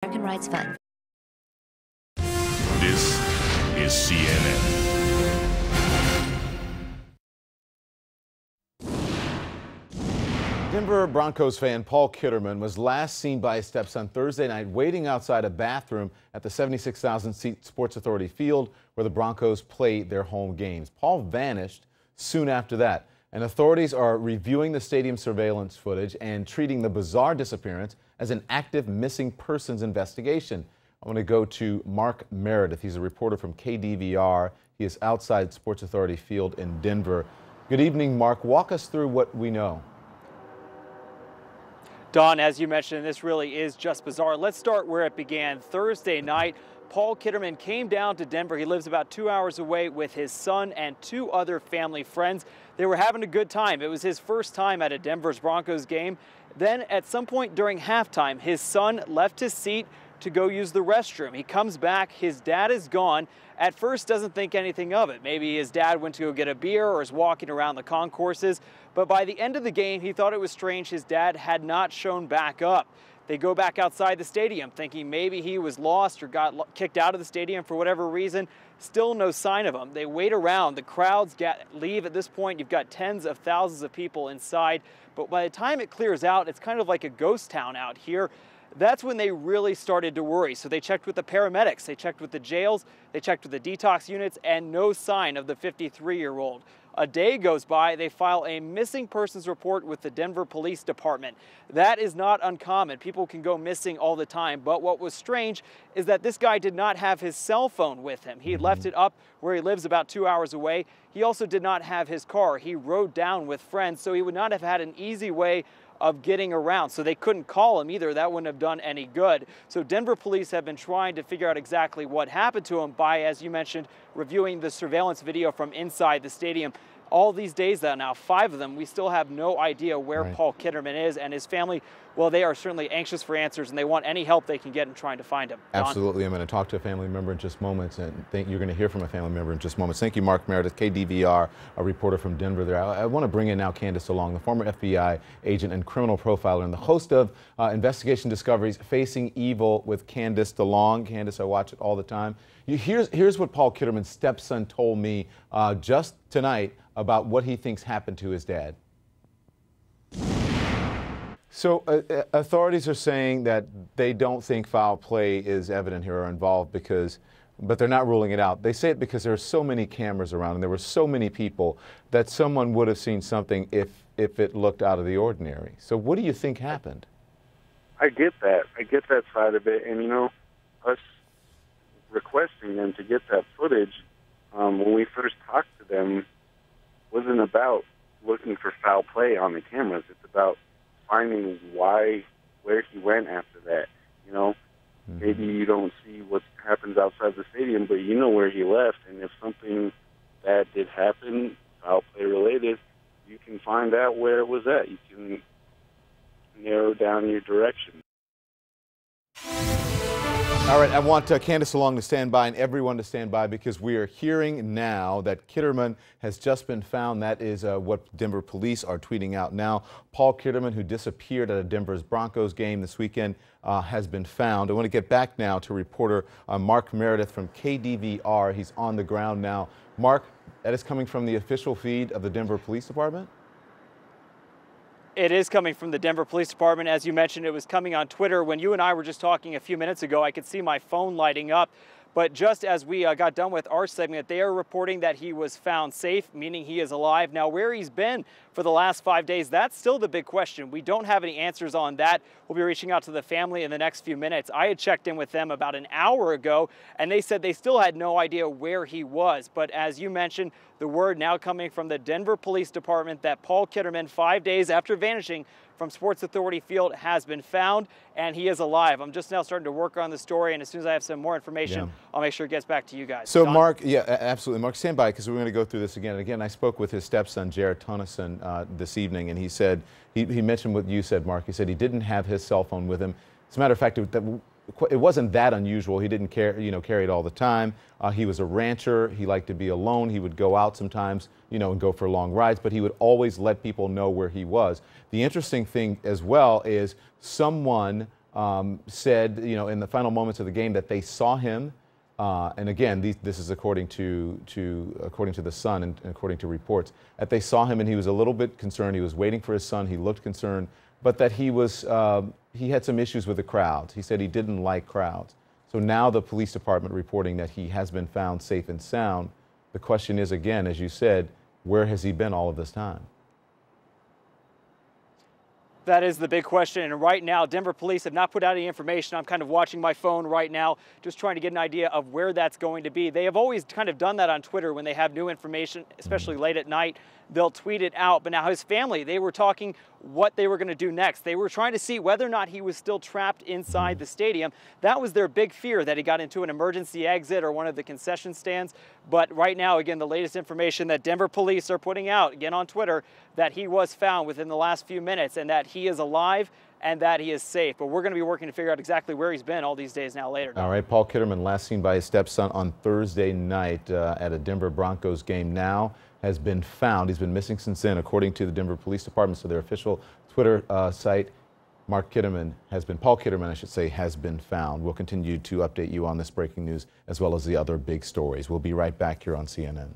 American Rights Fund. This is CNN. Denver Broncos fan Paul Kitterman was last seen by his stepson Thursday night waiting outside a bathroom at the 76,000-seat Sports Authority field where the Broncos play their home games. Paul vanished soon after that, and authorities are reviewing the stadium surveillance footage and treating the bizarre disappearance as an active missing persons investigation. I want to go to Mark Meredith. He's a reporter from KDVR. He is outside Sports Authority field in Denver. Good evening, Mark. Walk us through what we know. Don, as you mentioned, this really is just bizarre. Let's start where it began. Thursday night, Paul Kitterman came down to Denver. He lives about 2 hours away with his son and two other family friends. They were having a good time. It was his first time at a Denver Broncos game. Then at some point during halftime, his son left his seat to go use the restroom. He comes back, his dad is gone. At first doesn't think anything of it. Maybe his dad went to go get a beer or is walking around the concourses. But by the end of the game, he thought it was strange his dad had not shown back up. They go back outside the stadium thinking maybe he was lost or got kicked out of the stadium for whatever reason. Still no sign of him. They wait around. The crowds leave at this point. You've got tens of thousands of people inside. But by the time it clears out, it's kind of like a ghost town out here. That's when they really started to worry. So they checked with the paramedics, they checked with the jails, they checked with the detox units, and no sign of the 53-year-old. A day goes by, they file a missing persons report with the Denver Police Department. That is not uncommon. People can go missing all the time, but what was strange is that this guy did not have his cell phone with him. He left it up where he lives about 2 hours away. He also did not have his car. He rode down with friends, so he would not have had an easy way of getting around. So they couldn't call him either. That wouldn't have done any good. So Denver police have been trying to figure out exactly what happened to him by, as you mentioned, reviewing the surveillance video from inside the stadium. All these days now, 5 of them, we still have no idea where Paul Kitterman is, and his family, well, they are certainly anxious for answers, and they want any help they can get in trying to find him. Don? Absolutely. I'm going to talk to a family member in just moments, and you're going to hear from a family member in just moments. Thank you, Mark Meredith, KDVR, a reporter from Denver there. I want to bring in now Candace DeLong, the former FBI agent and criminal profiler, and the host of Investigation Discoveries, Facing Evil with Candace DeLong. Candace, I watch it all the time. Here's what Paul Kitterman's stepson told me just tonight about what he thinks happened to his dad. So authorities are saying that they don't think foul play is evident here or involved but they're not ruling it out. They say it because there are so many cameras around and there were so many people that someone would have seen something if it looked out of the ordinary. So what do you think happened? I get that. I get that side of it. And, you know, us requesting them to get that footage, when we first talked to them, wasn't about looking for foul play on the cameras. It's about finding where he went after that. You know, maybe you don't see what happens outside the stadium, but you know where he left. And if something bad did happen, foul play related, you can find out where it was at. You can narrow down your direction. All right, I want Candace DeLong to stand by and everyone to stand by because we are hearing now that Kitterman has just been found. That is what Denver police are tweeting out now. Paul Kitterman, who disappeared at a Denver Broncos game this weekend, has been found. I want to get back now to reporter Mark Meredith from KDVR. He's on the ground now. Mark, that is coming from the official feed of the Denver Police Department? It is coming from the Denver Police Department. As you mentioned, it was coming on Twitter. When you and I were just talking a few minutes ago, I could see my phone lighting up. But just as we got done with our segment, they are reporting that he was found safe, meaning he is alive. Now, where he's been for the last 5 days, that's still the big question. We don't have any answers on that. We'll be reaching out to the family in the next few minutes. I had checked in with them about an hour ago, and they said they still had no idea where he was. But as you mentioned, the word now coming from the Denver Police Department that Paul Kitterman, 5 days after vanishing from Sports Authority Field, has been found, and he is alive. I'm just now starting to work on the story, and as soon as I have some more information, I'll make sure it gets back to you guys. So, Don? Mark, yeah, absolutely. Mark, stand by because we're going to go through this again and again. I spoke with his stepson, Jared Tonneson, this evening, and he said, he mentioned what you said, Mark. He said he didn't have his cell phone with him. As a matter of fact, it wasn't that unusual. He didn't carry it all the time. He was a rancher. He liked to be alone. He would go out sometimes, and go for long rides, but he would always let people know where he was. The interesting thing as well is someone said, in the final moments of the game that they saw him. And again, this is according to the Sun and according to reports, that they saw him and he was a little bit concerned. He was waiting for his son. He looked concerned, but that he had some issues with the crowds. He said he didn't like crowds. So now the police department reporting that he has been found safe and sound. The question is, again, as you said, where has he been all of this time? That is the big question, and right now Denver police have not put out any information. I'm kind of watching my phone right now, just trying to get an idea of where that's going to be. They have always kind of done that on Twitter when they have new information, especially late at night. They'll tweet it out, but now his family, they were talking what they were going to do next. They were trying to see whether or not he was still trapped inside the stadium. That was their big fear, that he got into an emergency exit or one of the concession stands. But right now, again, the latest information that Denver police are putting out, again on Twitter, that he was found within the last few minutes and that he is alive and that he is safe. But we're going to be working to figure out exactly where he's been all these days now later. All right, Paul Kitterman, last seen by his stepson on Thursday night at a Denver Broncos game, now has been found. He's been missing since then, according to the Denver Police Department. So their official Twitter site, Paul Kitterman, I should say, has been found. We'll continue to update you on this breaking news as well as the other big stories. We'll be right back here on CNN.